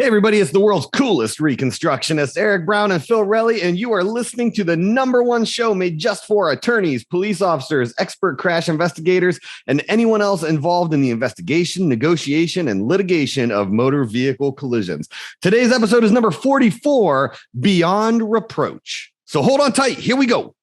Hey everybody, it's the world's coolest reconstructionists, Eric Brown and Phil Relli, and you are listening to the #1 show made just for attorneys, police officers, expert crash investigators, and anyone else involved in the investigation, negotiation, and litigation of motor vehicle collisions. Today's episode is number 44, Beyond Reproach. So hold on tight, here we go.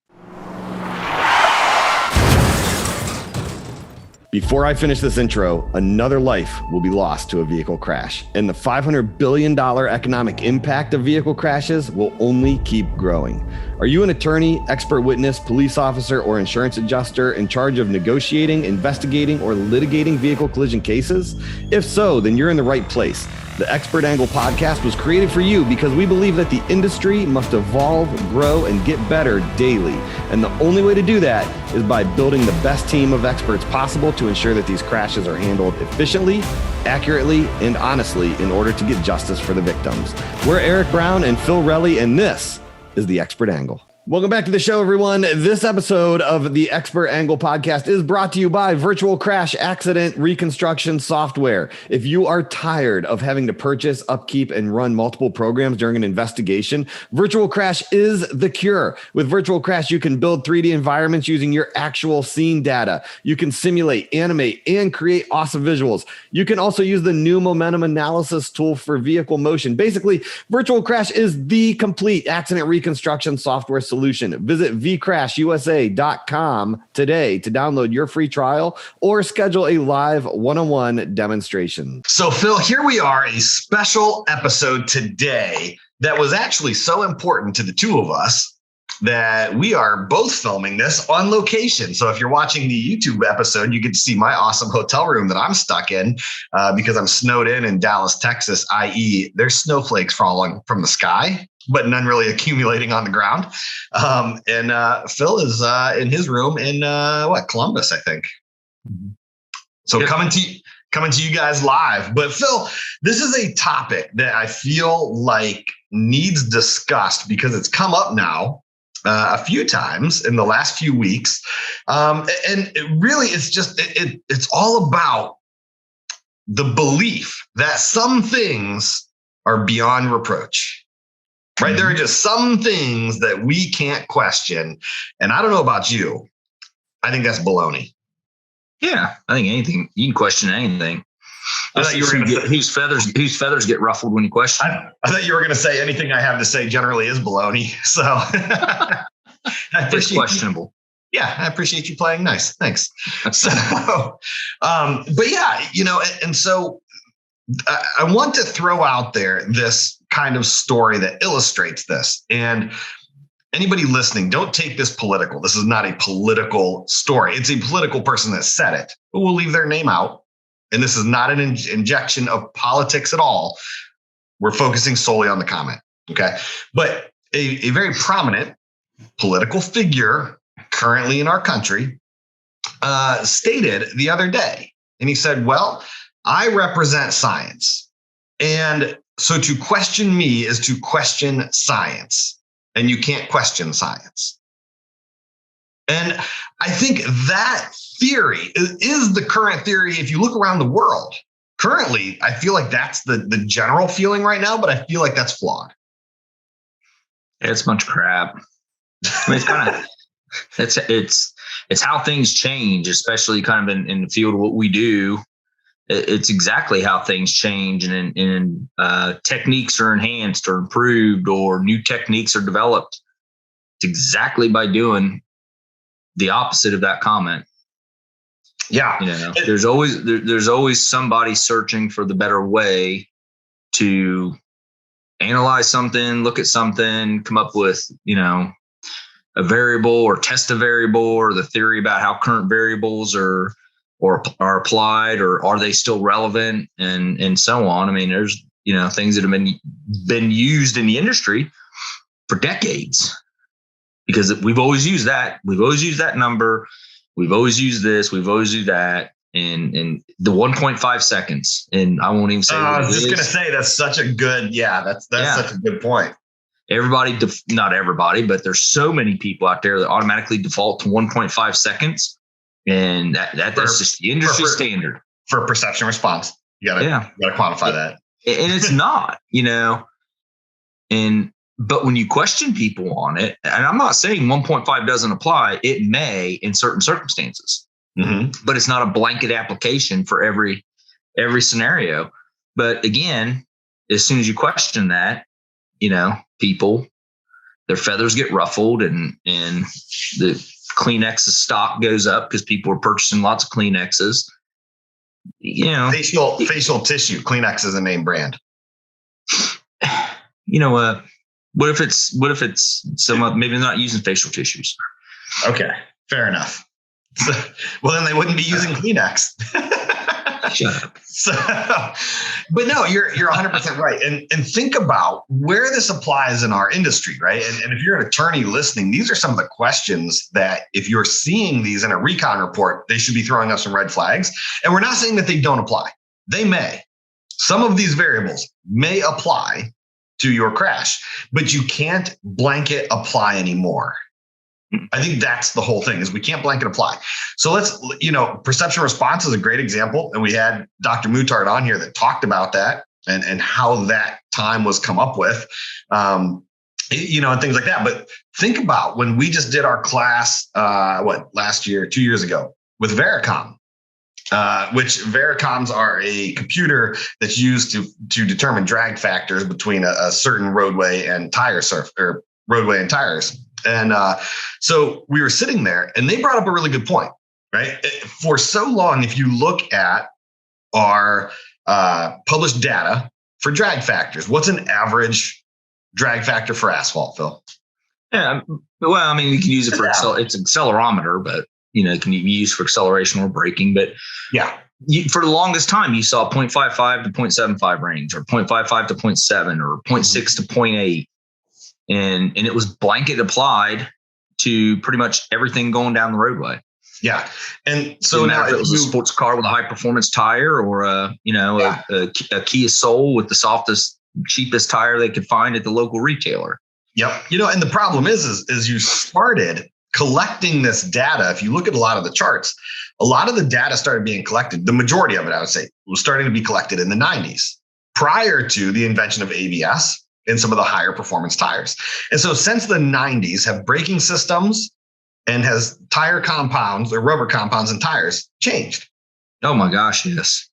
Before I finish this intro, another life will be lost to a vehicle crash, and the $500 billion economic impact of vehicle crashes will only keep growing. Are you an attorney, expert witness, police officer, or insurance adjuster in charge of negotiating, investigating, or litigating vehicle collision cases? If so, then you're in the right place. The Expert Angle podcast was created for you because we believe that the industry must evolve, grow, and get better daily. And the only way to do that is by building the best team of experts possible to ensure that these crashes are handled efficiently, accurately, and honestly in order to get justice for the victims. We're Eric Brown and Phil Relli, and this is the Expert Angle. Welcome back to the show, everyone. This episode of the Expert Angle podcast is brought to you by Virtual Crash Accident Reconstruction Software. If you are tired of having to purchase, upkeep, and run multiple programs during an investigation, Virtual Crash is the cure. With Virtual Crash, you can build 3D environments using your actual scene data. You can simulate, animate, and create awesome visuals. You can also use the new momentum analysis tool for vehicle motion. Basically, Virtual Crash is the complete accident reconstruction software solution. Visit vcrashusa.com today to download your free trial or schedule a live one-on-one demonstration. So, Phil, here we are, a special episode today that was actually so important to the two of us that we are both filming this on location. So if you're watching the YouTube episode, you get to see my awesome hotel room that I'm stuck in because I'm snowed in Dallas, Texas, i.e. there's snowflakes falling from the sky, but none really accumulating on the ground. And Phil is in his room in Columbus, I think. So yep. Coming to you guys live. But Phil, this is a topic that I feel like needs discussed because it's come up now a few times in the last few weeks. And it really, it's all about the belief that some things are beyond reproach. Right. Mm-hmm. There are just some things that we can't question. And I don't know about you. I think that's baloney. Yeah. I think anything, you can question anything. I thought you were going to whose feathers get ruffled when you question. I thought you were going to say anything I have to say generally is baloney. So it's questionable. I appreciate you playing nice. Thanks. So, but yeah, and so I want to throw out there this kind of story that illustrates this. And anybody listening, don't take this political. This is not a political story. It's a political person that said it, but we'll leave their name out. And this is not an injection of politics at all. We're focusing solely on the comment. Okay. But a very prominent political figure currently in our country stated the other day, and he said, well, I represent science. And so to question me is to question science, and you can't question science. And I think that theory is the current theory. If you look around the world currently, I feel like that's the general feeling right now, but I feel like that's flawed. It's a bunch of crap. I mean, it's kind of, it's how things change, especially kind of in the field of what we do. It's exactly how things change, and techniques are enhanced or improved, or new techniques are developed. It's exactly by doing the opposite of that comment. Yeah. There's always somebody searching for the better way to analyze something, look at something, come up with, a variable or test a variable, or the theory about how current variables are applied, or are they still relevant, and so on. I mean, there's, things that have been used in the industry for decades, because we've always used that. We've always used that number. We've always used this. We've always used that. And the 1.5 seconds. And I won't even say. I was just going to say, that's such a good, that's such a good point. Everybody, not everybody, but there's so many people out there that automatically default to 1.5 seconds. And that's just the industry standard for perception response. You gotta quantify that. And it's not, but when you question people on it, and I'm not saying 1.5 doesn't apply, it may in certain circumstances, but it's not a blanket application for every scenario. But again, as soon as you question that, people, their feathers get ruffled and the Kleenex stock goes up because people are purchasing lots of Kleenexes. Facial tissue. Kleenex is a name brand. What if it's someone, maybe they're not using facial tissues? Okay, fair enough. So, well, then they wouldn't be using Kleenex. Shut up. But no, you're 100% right. And think about where this applies in our industry, right? And if you're an attorney listening, these are some of the questions that if you're seeing these in a recon report, they should be throwing up some red flags. And we're not saying that they don't apply. They may. Some of these variables may apply to your crash, but you can't blanket apply anymore. I think that's the whole thing, is we can't blanket apply. So let's, perception response is a great example. And we had Dr. Mutard on here that talked about that and how that time was come up with, and things like that. But think about when we just did our class, last year, 2 years ago with Vericom, which Vericoms are a computer that's used to determine drag factors between a certain roadway and roadway and tires. And so we were sitting there and they brought up a really good point, right? For so long, if you look at our published data for drag factors, what's an average drag factor for asphalt, Phil? Yeah, well, I mean, you can use it for it's an accelerometer, but it can be used for acceleration or braking. But yeah, for the longest time, you saw 0.55 to 0.75 range, or 0.55 to 0.7, or 0.6 to 0.8. And it was blanket applied to pretty much everything going down the roadway. Yeah. And so now if it was a sports car with a high performance tire, or a Kia Soul with the softest, cheapest tire they could find at the local retailer. Yep. And the problem is you started collecting this data. If you look at a lot of the charts, a lot of the data started being collected. The majority of it, I would say, was starting to be collected in the 90s, prior to the invention of ABS and some of the higher performance tires. And so since the 90s, have braking systems and has tire compounds or rubber compounds and tires changed? Oh my gosh, yes.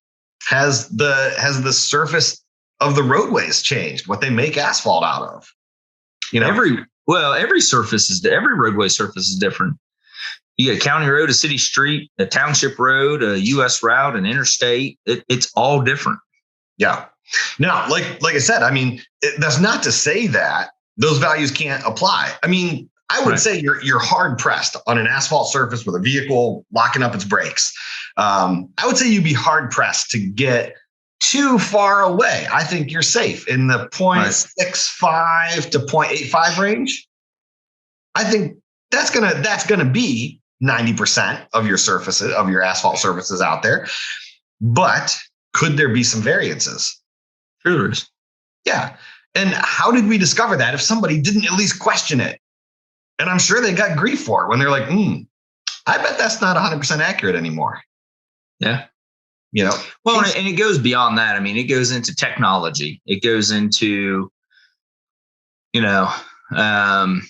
Has the surface of the roadways changed? What they make asphalt out of? Every roadway surface is different. You get a county road, a city street, a township road, a US route, an interstate. It's all different. Yeah. Now, like I said, I mean, that's not to say that those values can't apply. I mean, I would say you're hard pressed on an asphalt surface with a vehicle locking up its brakes. I would say you'd be hard pressed to get too far away. I think you're safe in the 0.65 to 0.85 range. I think that's gonna be 90% of your surfaces, of your asphalt surfaces out there. But could there be some variances? Sure there is. Yeah. And how did we discover that if somebody didn't at least question it? And I'm sure they got grief for it when they're like, I bet that's not 100% accurate anymore. Yeah. Well, and it goes beyond that. I mean, it goes into technology. It goes into, and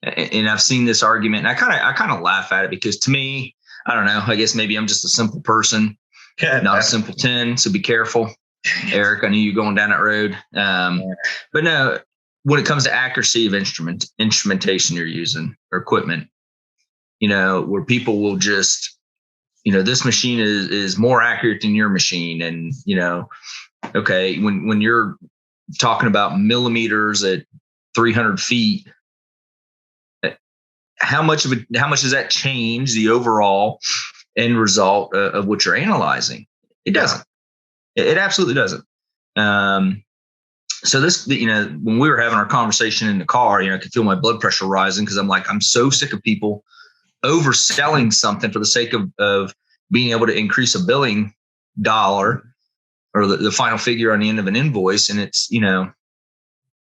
I've seen this argument, and I kind of laugh at it, because to me, I don't know, I guess maybe I'm just a simple person, not a simpleton. So be careful, Eric. I knew you going down that road. But no, when it comes to accuracy of instrumentation you're using, or equipment, where people will just, this machine is more accurate than your machine. And, okay, when you're talking about millimeters at 300 feet, how much does that change the overall end result of what you're analyzing? It doesn't. It absolutely doesn't. So this, when we were having our conversation in the car, I could feel my blood pressure rising, because I'm so sick of people overselling something for the sake of being able to increase a billing dollar, or the final figure on the end of an invoice. And it's,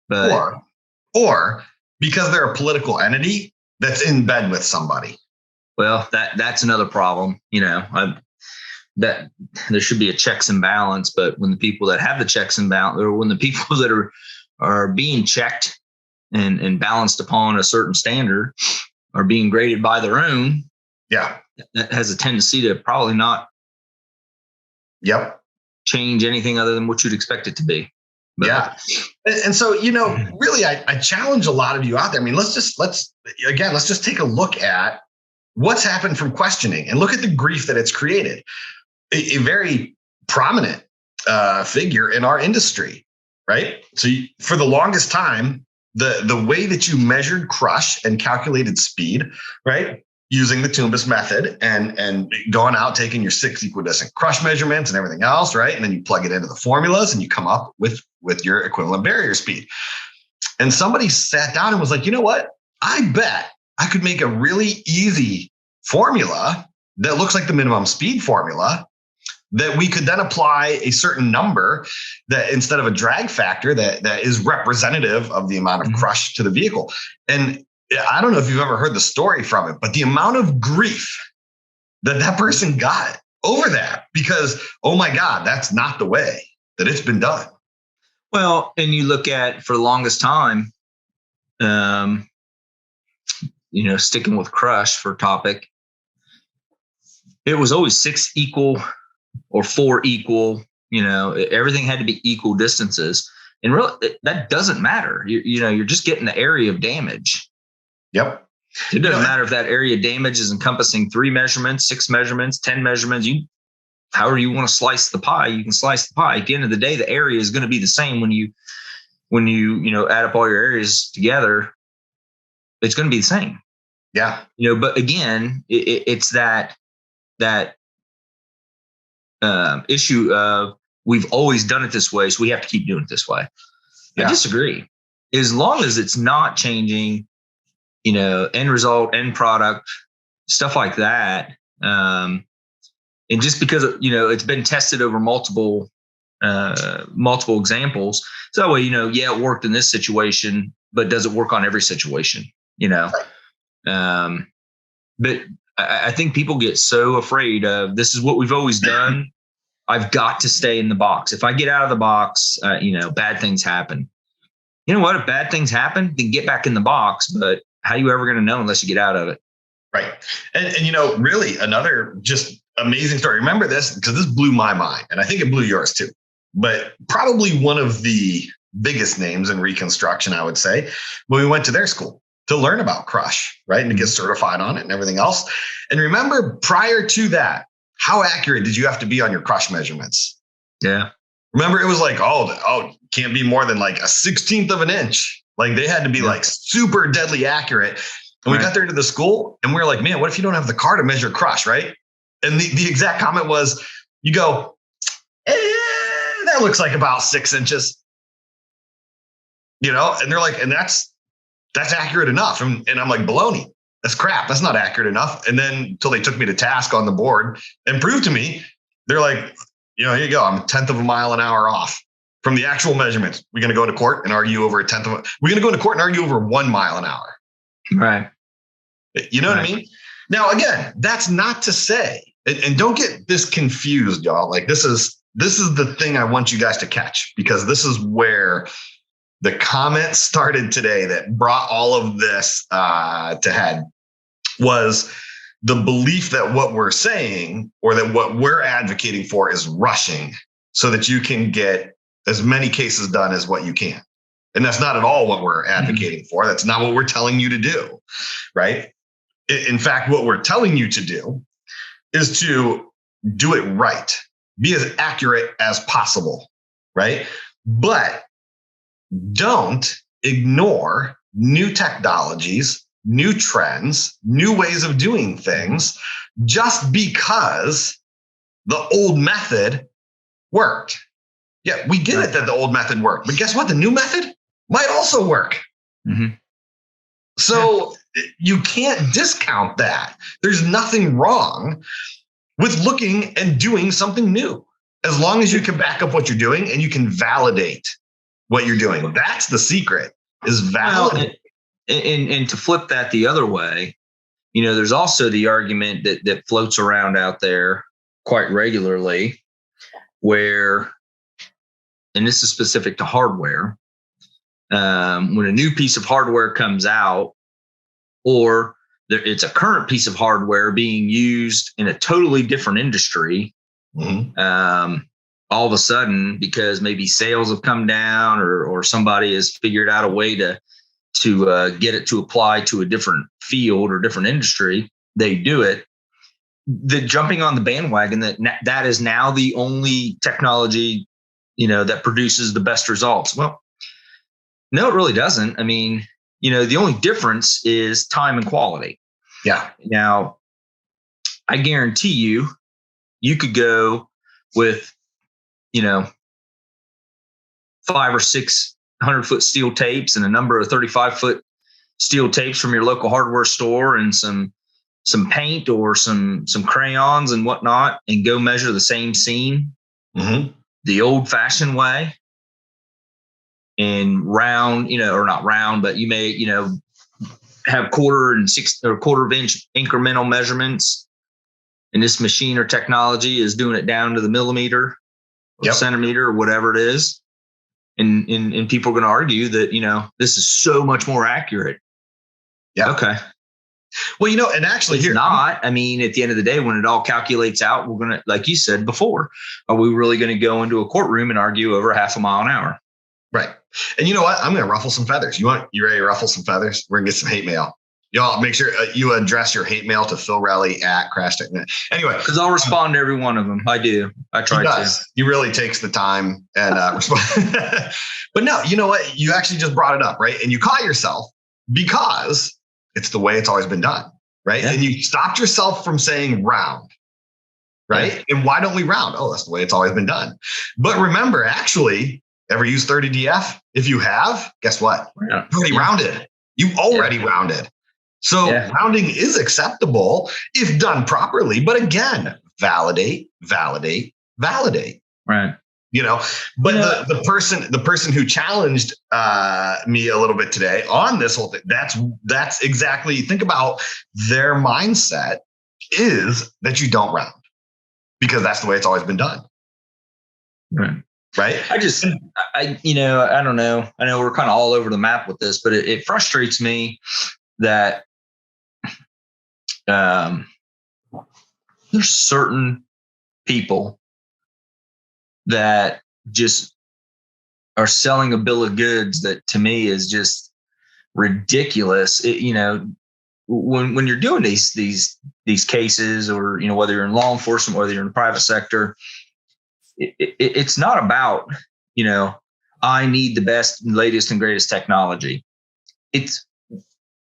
but or because they're a political entity that's in bed with somebody. Well, that's another problem. that there should be a checks and balance, but when the people that have the checks and balance, or when the people that are being checked and balanced upon a certain standard are being graded by their own, that has a tendency to probably not change anything other than what you'd expect it to be. But, And so, really, I challenge a lot of you out there. I mean, let's just take a look at what's happened from questioning and look at the grief that it's created. A very prominent figure in our industry, right? So for the longest time, the way that you measured crush and calculated speed, right, using the Tombus method and going out, taking your 6 equidistant crush measurements and everything else, right? And then you plug it into the formulas and you come up with your equivalent barrier speed. And somebody sat down and was like, you know what? I bet I could make a really easy formula that looks like the minimum speed formula that we could then apply a certain number that instead of a drag factor that is representative of the amount of crush to the vehicle. And I don't know if you've ever heard the story from it, but the amount of grief that person got over that, because, oh my God, that's not the way that it's been done. Well, and you look at, for the longest time, sticking with crush for topic, it was always 6 equal or 4 equal, everything had to be equal distances. And really, that doesn't matter. You're just getting the area of damage. Yep. It doesn't matter if that area of damage is encompassing 3 measurements, 6 measurements, 10 measurements. However you want to slice the pie, you can slice the pie. At the end of the day, the area is going to be the same when you add up all your areas together. It's going to be the same. Yeah. But again, it's that issue of we've always done it this way, so we have to keep doing it this way. I disagree. As long as it's not changing, end result, end product, stuff like that. And just because, it's been tested over multiple examples. So that way, it worked in this situation, but does it work on every situation, But I think people get so afraid of, this is what we've always done. I've got to stay in the box. If I get out of the box, bad things happen. You know what? If bad things happen, then get back in the box. But how are you ever going to know unless you get out of it? Right. And really another just amazing story. Remember this, because this blew my mind, and I think it blew yours too. But probably one of the biggest names in reconstruction, I would say, when we went to their school to learn about crush, right? And to get certified on it and everything else. And remember, prior to that, how accurate did you have to be on your crush measurements? Yeah. Remember, it was like, can't be more than like a 16th of an inch. Like they had to be like super deadly accurate. And we got there to the school and we were like, man, what if you don't have the car to measure crush, right? And the exact comment was, you go, that looks like about 6 inches. And they're like, and that's accurate enough. And I'm like, baloney. That's crap. That's not accurate enough. And then until they took me to task on the board and proved to me, they're like, here you go. I'm 1/10 of a mile an hour off from the actual measurements. We're going to go into court and argue over we're going to go into court and argue over 1 mile an hour. Right. You know what I mean? Now, again, that's not to say, and don't get this confused, y'all. Like this is the thing I want you guys to catch, because this is where the comment started today that brought all of this to head, was the belief that what we're saying or that what we're advocating for is rushing so that you can get as many cases done as what you can. And that's not at all what we're advocating for. That's not what we're telling you to do, right? In fact, what we're telling you to do is to do it right, be as accurate as possible, right? But don't ignore new technologies, new trends, new ways of doing things just because the old method worked. Yeah, we get it that the old method worked, but guess what? The new method might also work. Mm-hmm. So you can't discount that. There's nothing wrong with looking and doing something new, as long as you can back up what you're doing and you can validate what you're doing. That's the secret, is validate. And to flip that the other way, there's also the argument that floats around out there quite regularly where, and this is specific to hardware, when a new piece of hardware comes out, or it's a current piece of hardware being used in a totally different industry, all of a sudden, because maybe sales have come down, or somebody has figured out a way to get it to apply to a different field or different industry, they do it. The jumping on the bandwagon that is now the only technology, that produces the best results. Well, no, it really doesn't. I mean, the only difference is time and quality. Yeah. Now, I guarantee you could go with, 5 or 6 100-foot steel tapes and a number of 35-foot steel tapes from your local hardware store and some paint or some crayons and whatnot, and go measure the same scene the old-fashioned way, and round, or not round, but you may, have quarter and 1/4 inch incremental measurements. And this machine or technology is doing it down to the millimeter or centimeter or whatever it is. And people are going to argue that, this is so much more accurate. Yeah. Okay. Well, and actually it's not. I mean, at the end of the day, when it all calculates out, we're going to, like you said before, are we really going to go into a courtroom and argue over 0.5 mile an hour? Right. And you know what? I'm going to ruffle some feathers. You ready to ruffle some feathers? We're going to get some hate mail. Y'all make sure you address your hate mail to Phil Relli at Crash Technology. Anyway, because I'll respond to every one of them. I do. I try to. He really takes the time and respond. But no, you know what? You actually just brought it up, right? And you caught yourself because it's the way it's always been done, right? Yeah. And you stopped yourself from saying round, right? Yeah. And why don't we round? Oh, that's the way it's always been done. But remember, actually, ever use 30DF? If you have, guess what? Yeah. You already rounded. You already rounded. So rounding is acceptable if done properly. But again, validate. Right. But the person who challenged me a little bit today on this whole thing, that's exactly, think about their mindset is that you don't round because that's the way it's always been done. Right. I don't know. I know we're kind of all over the map with this, but it frustrates me that there's certain people that just are selling a bill of goods that to me is just ridiculous. When you're doing these cases, or whether you're in law enforcement, whether you're in the private sector, it's not about I need the best, latest, and greatest technology. It's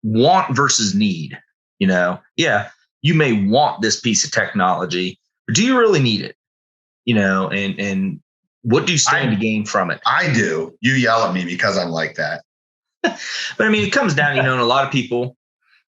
want versus need. You may want this piece of technology, but do you really need it? And what do you stand to gain from it? I do. You yell at me because I'm like that. But I mean, it comes down, and a lot of people,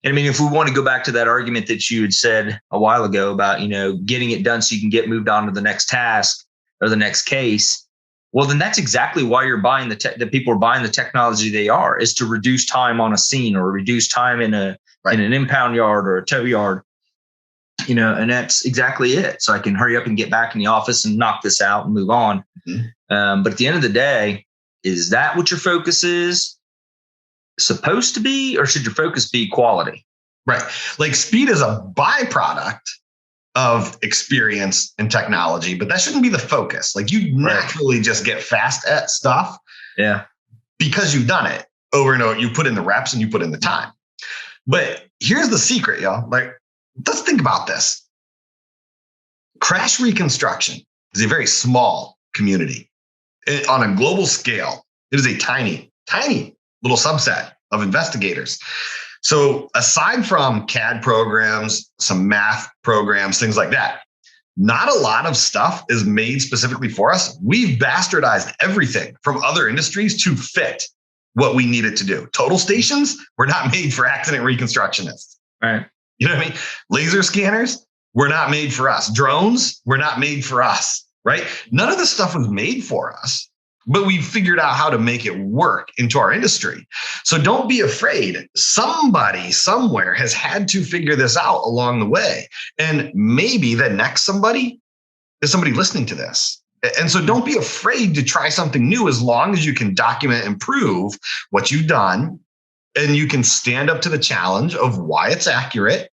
and I mean, if we want to go back to that argument that you had said a while ago about, getting it done so you can get moved on to the next task or the next case, well, then that's exactly why you're buying that people are buying the technology they are, is to reduce time on a scene or reduce time in an impound yard or a tow yard, and that's exactly it. So I can hurry up and get back in the office and knock this out and move on. But at the end of the day, is that what your focus is supposed to be, or should your focus be quality? Right. Like speed is a byproduct of experience and technology, but that shouldn't be the focus. Like you naturally just get fast at stuff. Yeah. Because you've done it over and over. You put in the reps and you put in the time. But here's the secret, y'all. Like, let's think about this. Crash reconstruction is a very small community. On a global scale, it is a tiny, tiny little subset of investigators. So aside from CAD programs, some math programs, things like that, not a lot of stuff is made specifically for us. We've bastardized everything from other industries to fit what we need it to do. Total stations were not made for accident reconstructionists. Right. You know what I mean? Laser scanners were not made for us. Drones were not made for us, right? None of this stuff was made for us, but we figured out how to make it work into our industry. So don't be afraid. Somebody somewhere has had to figure this out along the way. And maybe the next somebody is somebody listening to this. And so don't be afraid to try something new as long as you can document and prove what you've done. And you can stand up to the challenge of why it's accurate,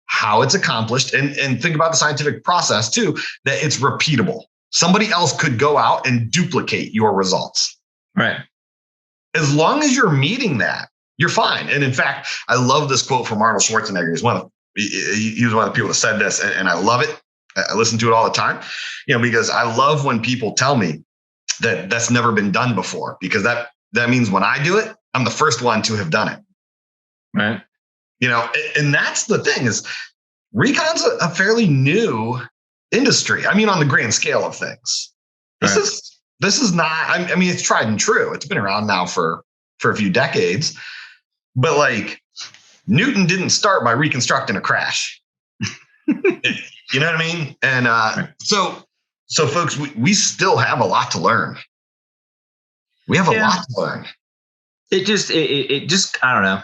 how it's accomplished, and think about the scientific process too, that it's repeatable. Somebody else could go out and duplicate your results. Right. As long as you're meeting that, you're fine. And in fact, I love this quote from Arnold Schwarzenegger. He was one of the people that said this, and I love it. I listen to it all the time, because I love when people tell me that that's never been done before, because that means when I do it, I'm the first one to have done it. Right. And that's the thing is recon's a fairly new industry. I mean, on the grand scale of things, this is not, I mean, it's tried and true. It's been around now for a few decades, but like Newton didn't start by reconstructing a crash. You know what I mean? And so folks, we still have a lot to learn. We have a lot to learn. It just, I don't know.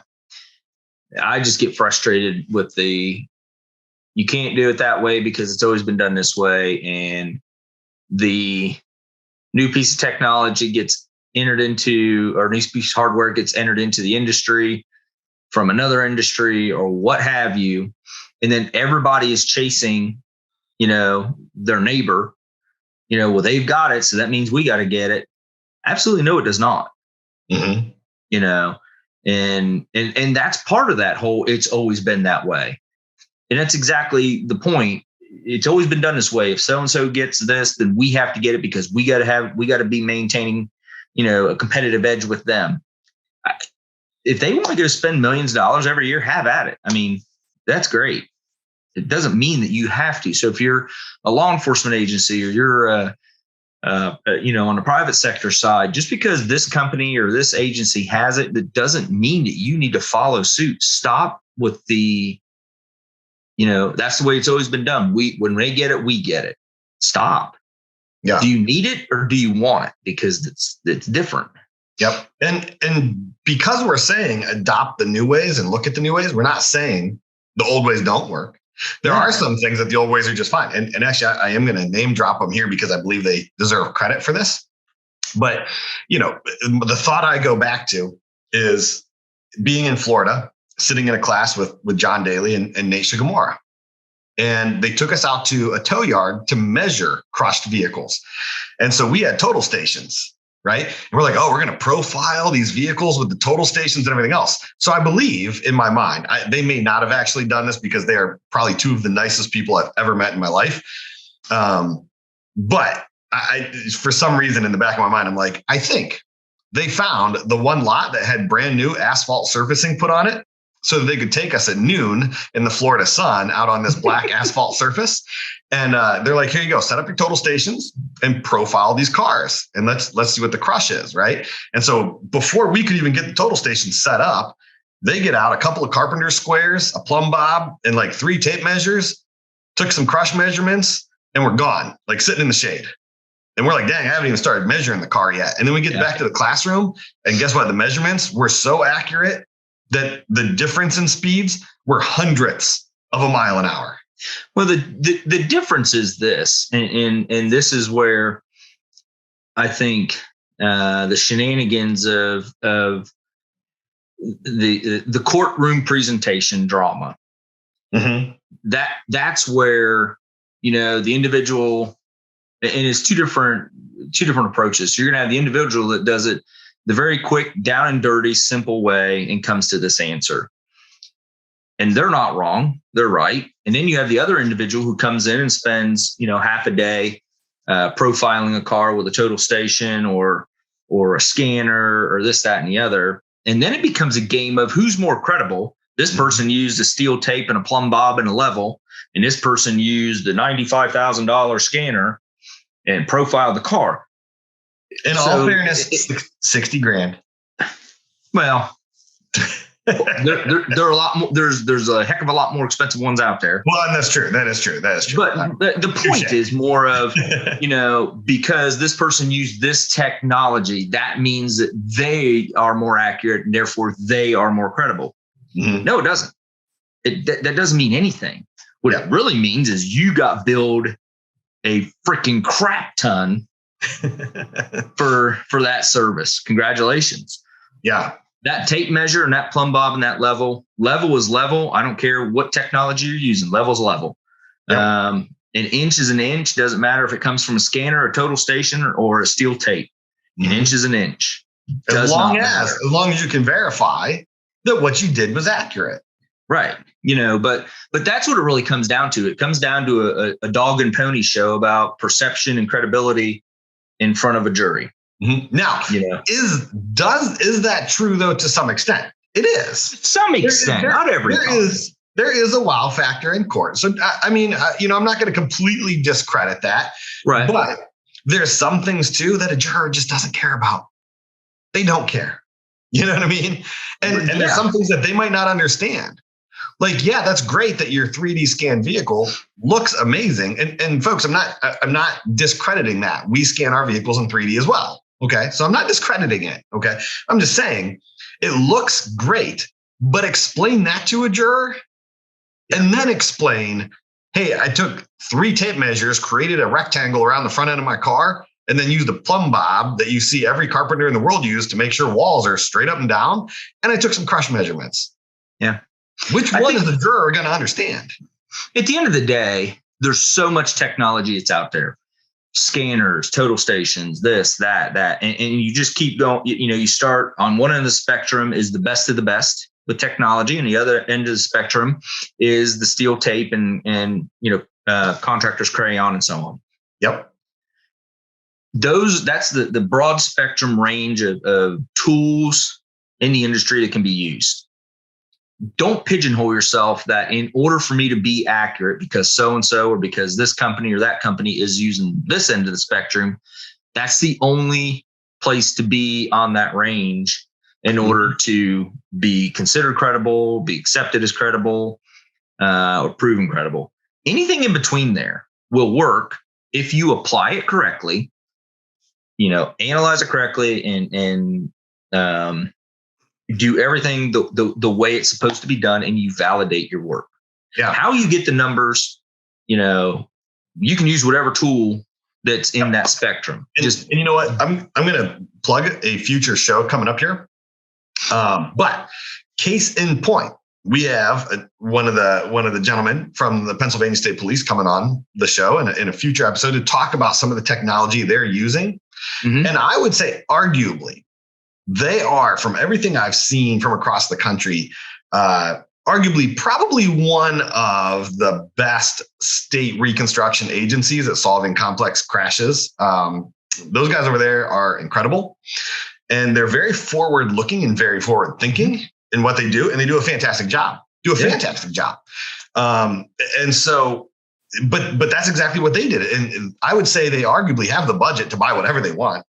I just get frustrated with you can't do it that way because it's always been done this way. And the new piece of technology gets entered into, or new piece of hardware gets entered into the industry from another industry or what have you. And then everybody is chasing, their neighbor, well, they've got it. So that means we got to get it. Absolutely. No, it does not. Mm-hmm. And that's part of that whole, it's always been that way. And that's exactly the point. It's always been done this way. If so-and-so gets this, then we have to get it because we got to be maintaining, a competitive edge with them. If they want to go spend millions of dollars every year, have at it. I mean, that's great. It doesn't mean that you have to. So if you're a law enforcement agency or you're on the private sector side, just because this company or this agency has it, that doesn't mean that you need to follow suit. Stop with that's the way it's always been done. When they get it, we get it. Stop. Yeah. Do you need it or do you want it? Because it's different. Yep. And because we're saying adopt the new ways and look at the new ways, we're not saying the old ways don't work. There are some things that the old ways are just fine. And actually, I am going to name drop them here because I believe they deserve credit for this. But, the thought I go back to is being in Florida, sitting in a class with John Daly and Nate Shigemura. And they took us out to a tow yard to measure crushed vehicles. And so we had total stations. Right. And we're like, we're going to profile these vehicles with the total stations and everything else. So I believe in my mind, they may not have actually done this because they are probably two of the nicest people I've ever met in my life. But I, for some reason in the back of my mind, I'm like, I think they found the one lot that had brand new asphalt surfacing put on it so that they could take us at noon in the Florida sun out on this black asphalt surface. And they're like, here you go, set up your total stations and profile these cars. And let's see what the crush is, right? And so before we could even get the total station set up, they get out a couple of carpenter squares, a plumb bob, and like 3 tape measures, took some crush measurements, and we're gone, like sitting in the shade. And we're like, dang, I haven't even started measuring the car yet. And then we get back to the classroom, and guess what? The measurements were so accurate that the difference in speeds were hundredths of a mile an hour. Well, the difference is this, and this is where I think the shenanigans of the courtroom presentation drama. Mm-hmm. That's where the individual, and it's two different approaches. So you're gonna have the individual that does it the very quick, down and dirty, simple way and comes to this answer. And they're not wrong, they're right. And then you have the other individual who comes in and spends, half a day profiling a car with a total station or a scanner or this, that, and the other. And then it becomes a game of who's more credible. This person used a steel tape and a plumb bob and a level, and this person used the $95,000 scanner and profiled the car. In all fairness, 60 grand. Well, there are a lot more. There's a heck of a lot more expensive ones out there. Well, and that's true. That is true. But the point is more of, because this person used this technology, that means that they are more accurate and therefore they are more credible. Mm-hmm. No, it doesn't. That doesn't mean anything. What it really means is you got billed a freaking crap ton for that service. Congratulations. Yeah. That tape measure and that plumb bob and that level is level. I don't care what technology you're using. Level's level. Yep. An inch is an inch. Doesn't matter if it comes from a scanner, a total station, or a steel tape. An inch is an inch. As long as you can verify that what you did was accurate. Right. But that's what it really comes down to. It comes down to a dog and pony show about perception and credibility in front of a jury. Mm-hmm. Now, is that true though? To some extent, it is. To some extent, not every time. There is a wow factor in court. So, I mean, I'm not going to completely discredit that. Right. But there's some things too that a juror just doesn't care about. They don't care. You know what I mean? And there's some things that they might not understand. Like, yeah, that's great that your 3D scan vehicle looks amazing. And folks, I'm not discrediting that. We scan our vehicles in 3D as well. Okay. So I'm not discrediting it. Okay. I'm just saying it looks great, but explain that to a juror and then explain, hey, I took 3 tape measures, created a rectangle around the front end of my car, and then used a plumb bob that you see every carpenter in the world use to make sure walls are straight up and down. And I took some crush measurements. Yeah. Which one is the juror going to understand? At the end of the day, there's so much technology that's out there. Scanners, total stations, this, that. And you just keep going. You start on one end of the spectrum is the best of the best with technology. And the other end of the spectrum is the steel tape and contractors crayon and so on. Yep. That's the broad spectrum range of tools in the industry that can be used. Don't pigeonhole yourself that in order for me to be accurate because so-and-so or because this company or that company is using this end of the spectrum, that's the only place to be on that range in order to be considered credible, be accepted as credible, or proven credible. Anything in between there will work if you apply it correctly, analyze it correctly and do everything the way it's supposed to be done, and you validate your work. Yeah. How you get the numbers, you can use whatever tool that's in that spectrum. And you know what? I'm going to plug a future show coming up here. But case in point, we have one of the gentlemen from the Pennsylvania State Police coming on the show in a future episode to talk about some of the technology they're using. Mm-hmm. And I would say arguably, they are, from everything I've seen from across the country, arguably probably one of the best state reconstruction agencies at solving complex crashes. Those guys over there are incredible, and they're very forward looking and very forward thinking in what they do. And they do a fantastic job, and so, but that's exactly what they did. And I would say they arguably have the budget to buy whatever they want.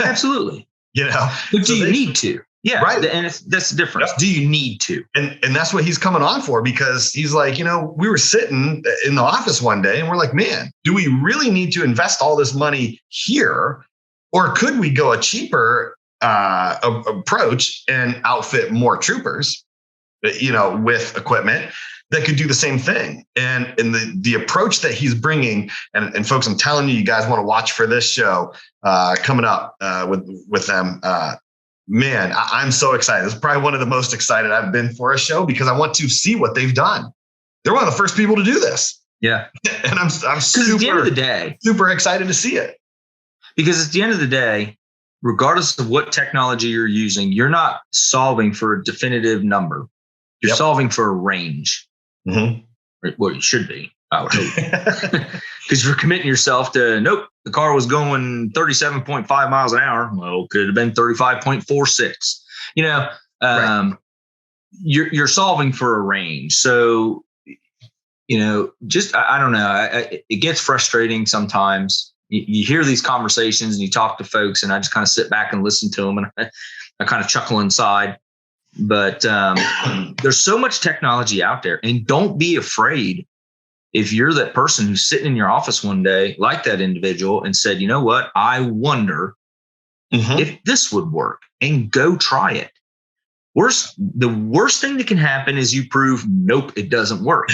Absolutely. But do you need to? Yeah. Right. And that's the difference. Yep. Do you need to? And that's what he's coming on for, because he's like, we were sitting in the office one day and we're like, man, do we really need to invest all this money here? Or could we go a cheaper approach and outfit more troopers, with equipment that could do the same thing? And the approach that he's bringing, and folks, I'm telling you, you guys want to watch for this show coming up with them. Man, I'm so excited. This is probably one of the most excited I've been for a show, because I want to see what they've done. They're one of the first people to do this. Yeah. And I'm super, at the end of the day, super excited to see it. Because at the end of the day, regardless of what technology you're using, you're not solving for a definitive number. You're solving for a range. Mm-hmm. Well, you should be, I would hope. Because you're committing yourself to, nope, the car was going 37.5 miles an hour. Well, could have been 35.46. Right. You're solving for a range. So, just, I don't know. It gets frustrating sometimes. You hear these conversations and you talk to folks, and I just kind of sit back and listen to them, and I kind of chuckle inside. But there's so much technology out there, and don't be afraid if you're that person who's sitting in your office one day, like that individual, and said, you know what, I wonder if this would work, and go try it. The worst thing that can happen is you prove, nope, it doesn't work.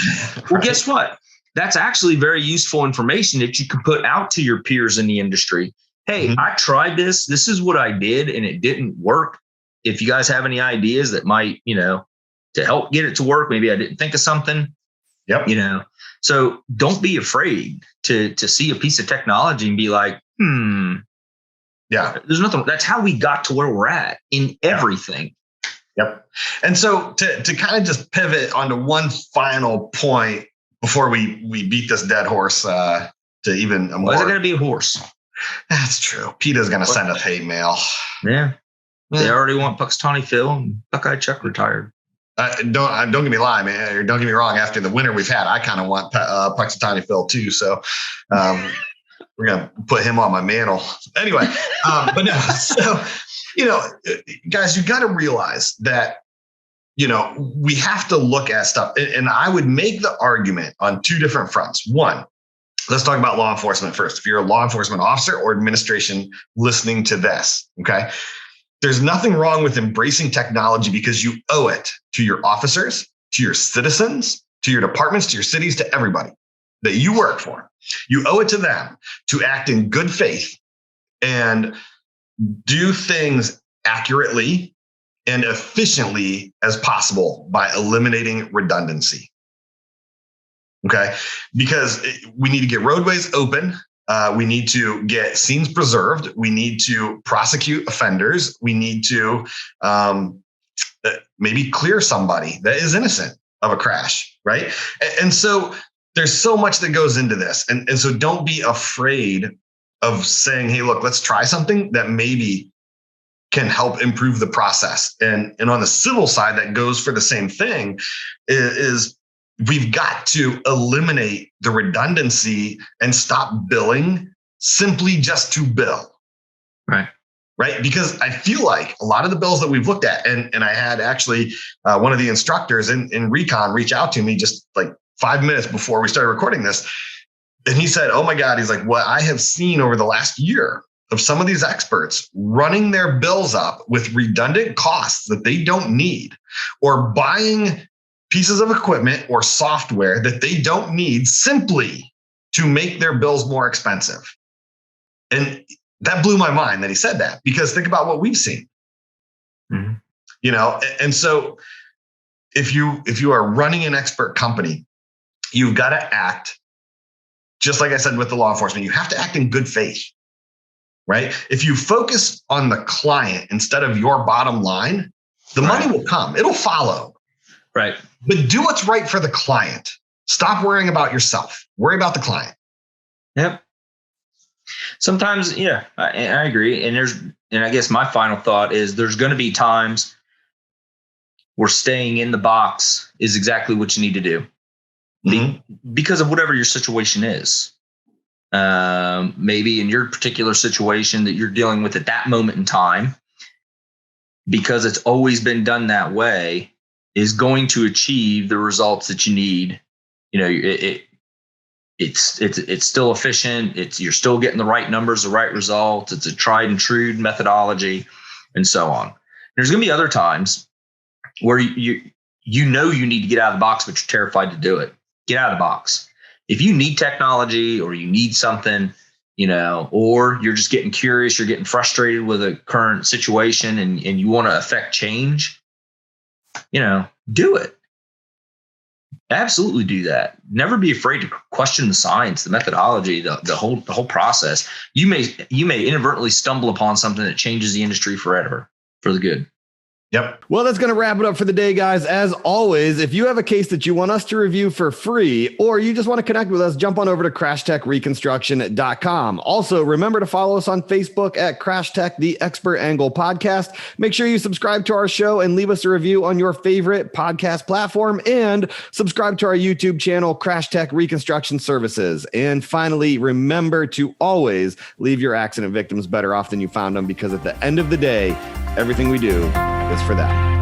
Well, guess what? that's actually very useful information that you can put out to your peers in the industry. Hey, I tried this. This is what I did, and it didn't work. If you guys have any ideas that might, to help get it to work, maybe I didn't think of something. Yep. So don't be afraid to see a piece of technology and be like, yeah, there's nothing. That's how we got to where we're at in everything. Yep. And so to kind of just pivot onto one final point before we beat this dead horse to even a more. Why is it going to be a horse? That's true. PETA's going to send us hate mail. Yeah. They already want Puxatawny Phil and Buckeye Chuck retired. Don't get me lying, man. Or don't get me wrong. After the winter we've had, I kind of want Puxatawny Phil too. So we're gonna put him on my mantle anyway. But no. So guys, you got to realize that we have to look at stuff, and I would make the argument on two different fronts. One, let's talk about law enforcement first. If you're a law enforcement officer or administration listening to this, okay. There's nothing wrong with embracing technology because you owe it to your officers, to your citizens, to your departments, to your cities, to everybody that you work for. You owe it to them to act in good faith and do things accurately and efficiently as possible by eliminating redundancy. Okay? Because we need to get roadways open. We need to get scenes preserved. We need to prosecute offenders. We need to maybe clear somebody that is innocent of a crash, right? And so there's so much that goes into this. And so don't be afraid of saying, hey, look, let's try something that maybe can help improve the process. And on the civil side, that goes for the same thing, is we've got to eliminate the redundancy and stop billing simply just to bill. Right. Because I feel like a lot of the bills that we've looked at, and I had actually one of the instructors in Recon reach out to me just like 5 minutes before we started recording this. And he said, oh my God, he's like, what I have seen over the last year of some of these experts running their bills up with redundant costs that they don't need, or buying pieces of equipment or software that they don't need simply to make their bills more expensive. And that blew my mind that he said that, because think about what we've seen. And so if you are running an expert company, you've got to act just like I said with the law enforcement. You have to act in good faith, right? If you focus on the client instead of your bottom line, the money will come. It'll follow. Right. But do what's right for the client. Stop worrying about yourself. Worry about the client. Yep. Sometimes, I agree. And I guess my final thought is there's going to be times where staying in the box is exactly what you need to do because of whatever your situation is. Maybe in your particular situation that you're dealing with at that moment in time, because it's always been done that way, is going to achieve the results that you need. It's still efficient. You're still getting the right numbers, the right results. It's a tried and true methodology, and so on. There's going to be other times where you need to get out of the box, but you're terrified to do it. Get out of the box. If you need technology or you need something, or you're just getting curious, you're getting frustrated with a current situation and you want to affect change, do it. Absolutely do that. Never be afraid to question the science, the methodology, the whole process. You may inadvertently stumble upon something that changes the industry forever for the good. Yep. Well, that's going to wrap it up for the day, guys. As always, if you have a case that you want us to review for free, or you just want to connect with us, jump on over to crashtechreconstruction.com. Also, remember to follow us on Facebook at Crash Tech, the Expert Angle Podcast. Make sure you subscribe to our show and leave us a review on your favorite podcast platform, and subscribe to our YouTube channel, Crash Tech Reconstruction Services. And finally, remember to always leave your accident victims better off than you found them, because at the end of the day, everything we do is for that.